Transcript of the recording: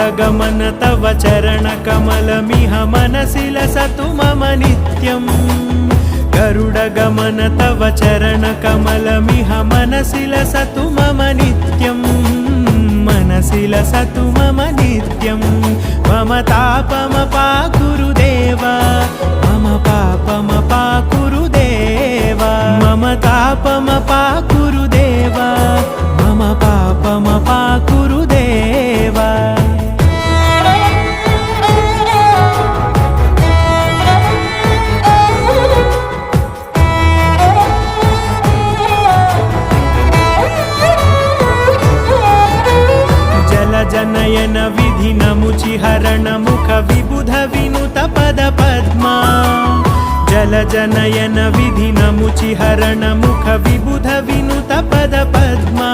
गरुडगमन तव चरणकमलमिह मनसि लसतु मम नित्यम् गरुडगमन तव चरणकमलमिह मनसि लसतु मम नित्यम् मनसि लसतु मम नित्यम् मम तापमपाकुरु देव मम पापमपाकुरु देव मम तापमपाकुरु देव मम पापमपाकुरु देव जनयन विधिनमुचिहरण मुख विबुध विनुत पद पद्मा जल जनयन विधिनमुचिहरण मुख विबुध विनुत पद पद्मा।